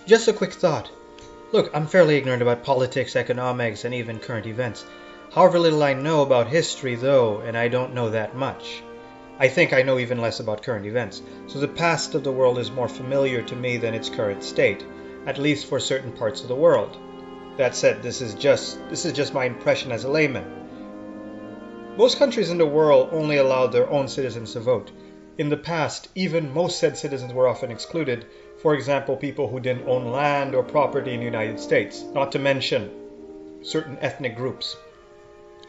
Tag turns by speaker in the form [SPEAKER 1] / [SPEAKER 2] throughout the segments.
[SPEAKER 1] Just a quick thought. Look, I'm fairly ignorant about politics, economics, and even current events. However little I know about history, though, and I don't know that much. I think I know even less about current events, so the past of the world is more familiar to me than its current state, at least for certain parts of the world. That said, this is just my impression as a layman. Most countries in the world only allowed their own citizens to vote. In the past, even most said citizens were often excluded. For example, people who didn't own land or property in the United States, not to mention certain ethnic groups.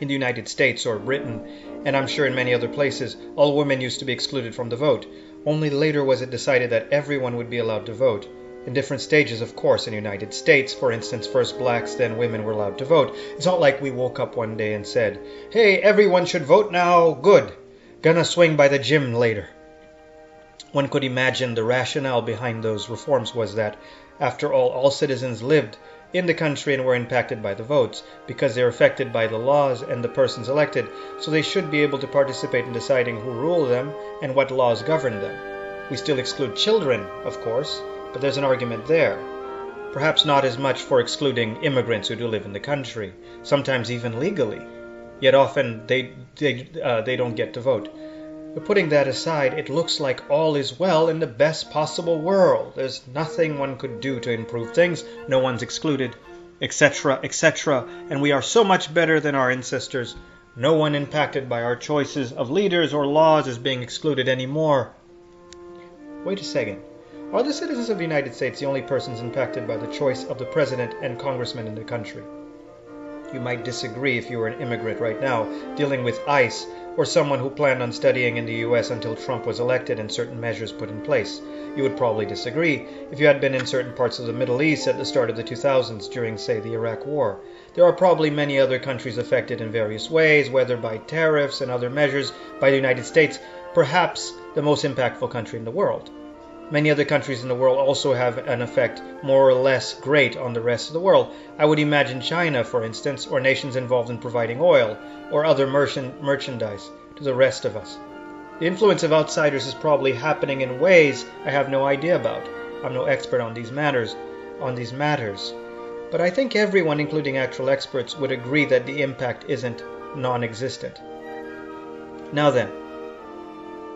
[SPEAKER 1] In the United States or Britain, and I'm sure in many other places, all women used to be excluded from the vote. Only later was it decided that everyone would be allowed to vote. In different stages, of course. In the United States, for instance, first blacks, then women were allowed to vote. It's not like we woke up one day and said, "Hey, everyone should vote now, good. Gonna swing by the gym later." One could imagine the rationale behind those reforms was that, after all citizens lived in the country and were impacted by the votes, because they are affected by the laws and the persons elected, so they should be able to participate in deciding who rule them and what laws govern them. We still exclude children, of course, but there's an argument there. Perhaps not as much for excluding immigrants who do live in the country, sometimes even legally. Yet often they don't get to vote. But putting that aside, it looks like all is well in the best possible world. There's nothing one could do to improve things. No one's excluded, etc., etc. And we are so much better than our ancestors. No one impacted by our choices of leaders or laws is being excluded anymore. Wait a second. Are the citizens of the United States the only persons impacted by the choice of the president and congressmen in the country? You might disagree if you were an immigrant right now, dealing with ICE, or someone who planned on studying in the US until Trump was elected and certain measures put in place. You would probably disagree if you had been in certain parts of the Middle East at the start of the 2000s during, say, the Iraq War. There are probably many other countries affected in various ways, whether by tariffs and other measures by the United States, perhaps the most impactful country in the world. Many other countries in the world also have an effect more or less great on the rest of the world. I would imagine China, for instance, or nations involved in providing oil or other merchandise to the rest of us. The influence of outsiders is probably happening in ways I have no idea about. I'm no expert on these matters. But I think everyone, including actual experts, would agree that the impact isn't non-existent. Now then,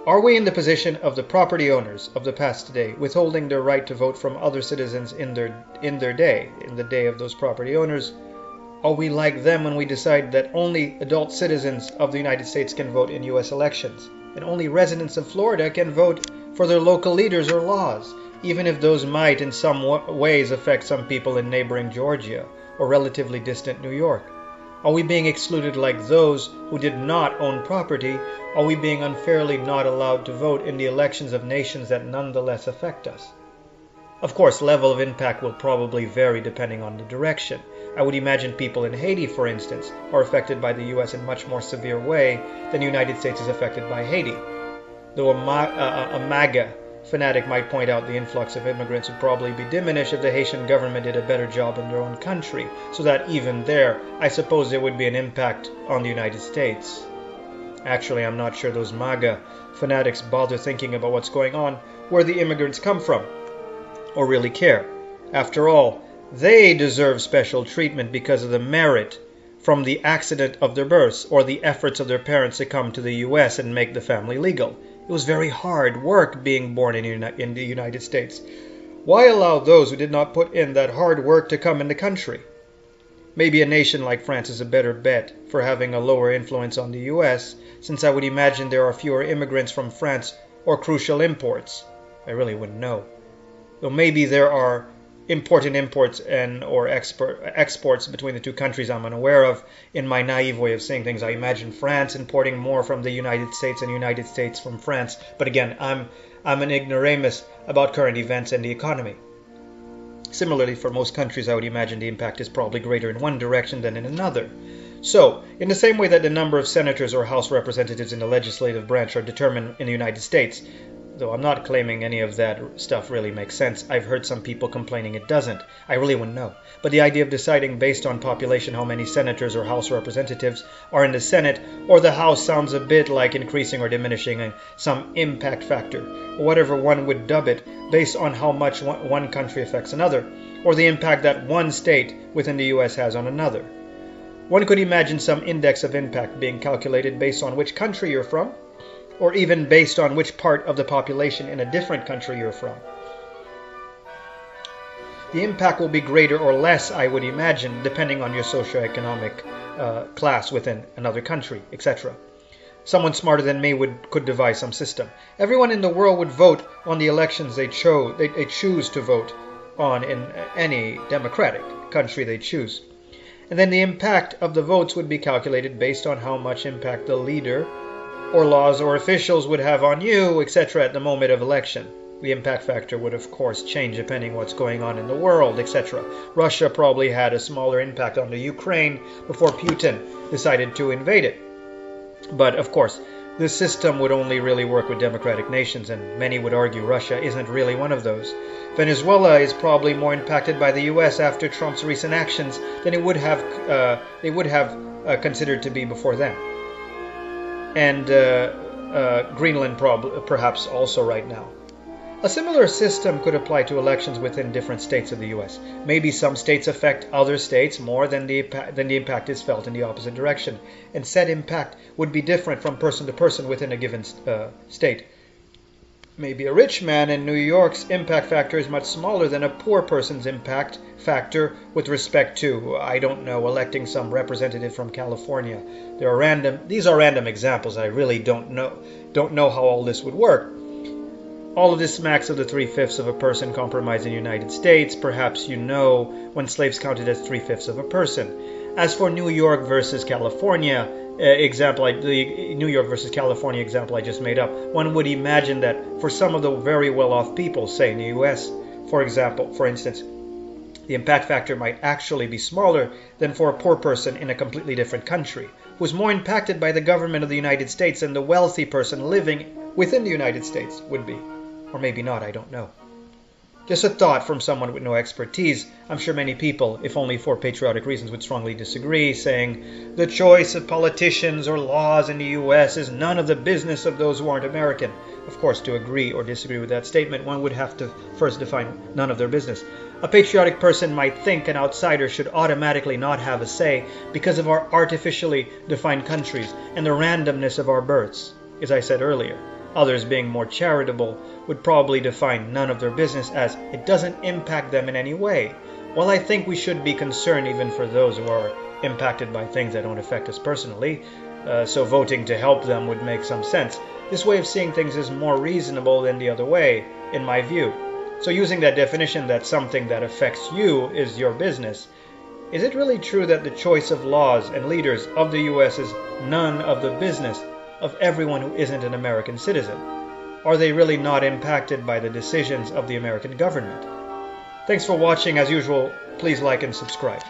[SPEAKER 1] are we in the position of the property owners of the past today, withholding their right to vote from other citizens in the day of those property owners? Are we like them when we decide that only adult citizens of the United States can vote in US elections, and only residents of Florida can vote for their local leaders or laws, even if those might in some ways affect some people in neighboring Georgia or relatively distant New York? Are we being excluded like those who did not own property? Are we being unfairly not allowed to vote in the elections of nations that nonetheless affect us? Of course, level of impact will probably vary depending on the direction. I would imagine people in Haiti, for instance, are affected by the US in a much more severe way than the United States is affected by Haiti. Though a maga fanatic might point out the influx of immigrants would probably be diminished if the Haitian government did a better job in their own country, so that even there, I suppose there would be an impact on the United States. Actually, I'm not sure those maga fanatics bother thinking about what's going on, where the immigrants come from, or really care. After all, they deserve special treatment because of the merit from the accident of their births or the efforts of their parents to come to the US and make the family legal. It was very hard work being born in the United States. Why allow those who did not put in that hard work to come in the country? Maybe a nation like France is a better bet for having a lower influence on the US, since I would imagine there are fewer immigrants from France or crucial imports. I really wouldn't know. Though maybe there are important imports or exports between the two countries I'm unaware of. In my naive way of seeing things, I imagine France importing more from the United States and United States from France. But again, I'm an ignoramus about current events and the economy. Similarly, for most countries, I would imagine the impact is probably greater in one direction than in another. So, in the same way that the number of senators or House representatives in the legislative branch are determined in the United States, though I'm not claiming any of that stuff really makes sense. I've heard some people complaining it doesn't. I really wouldn't know. But the idea of deciding based on population how many senators or House representatives are in the Senate or the House sounds a bit like increasing or diminishing some impact factor, or whatever one would dub it, based on how much one country affects another, or the impact that one state within the US has on another. One could imagine some index of impact being calculated based on which country you're from, or even based on which part of the population in a different country you're from. The impact will be greater or less, I would imagine, depending on your socioeconomic class within another country, etc. Someone smarter than me could devise some system. Everyone in the world would vote on the elections they choose to vote on in any democratic country they choose. And then the impact of the votes would be calculated based on how much impact the leader or laws or officials would have on you, etc. at the moment of election. The impact factor would of course change depending what's going on in the world, etc. Russia probably had a smaller impact on the Ukraine before Putin decided to invade it. But of course, this system would only really work with democratic nations, and many would argue Russia isn't really one of those. Venezuela is probably more impacted by the US after Trump's recent actions than they would have considered to be before then. And Greenland perhaps also right now. A similar system could apply to elections within different states of the US. Maybe some states affect other states more than the impact is felt in the opposite direction, and said impact would be different from person to person within a given state. Maybe a rich man in New York's impact factor is much smaller than a poor person's impact factor with respect to, I don't know, electing some representative from California. These are random examples. I really don't know how all this would work. All of this smacks of the 3/5 of a person compromised in the United States. Perhaps you know when slaves counted as 3/5 of a person. As for New York versus California, the New York versus California example I just made up, one would imagine that for some of the very well-off people, say in the US, for instance, the impact factor might actually be smaller than for a poor person in a completely different country, who is more impacted by the government of the United States than the wealthy person living within the United States would be. Or maybe not, I don't know. Just a thought from someone with no expertise. I'm sure many people, if only for patriotic reasons, would strongly disagree, saying the choice of politicians or laws in the US is none of the business of those who aren't American. Of course, to agree or disagree with that statement, one would have to first define none of their business. A patriotic person might think an outsider should automatically not have a say because of our artificially defined countries and the randomness of our births. As I said earlier, others, being more charitable, would probably define none of their business as it doesn't impact them in any way. While I think we should be concerned even for those who are impacted by things that don't affect us personally, so voting to help them would make some sense. This way of seeing things is more reasonable than the other way, in my view. So using that definition that something that affects you is your business, is it really true that the choice of laws and leaders of the US is none of the business of everyone who isn't an American citizen? Are they really not impacted by the decisions of the American government? Thanks for watching. As usual, please like and subscribe.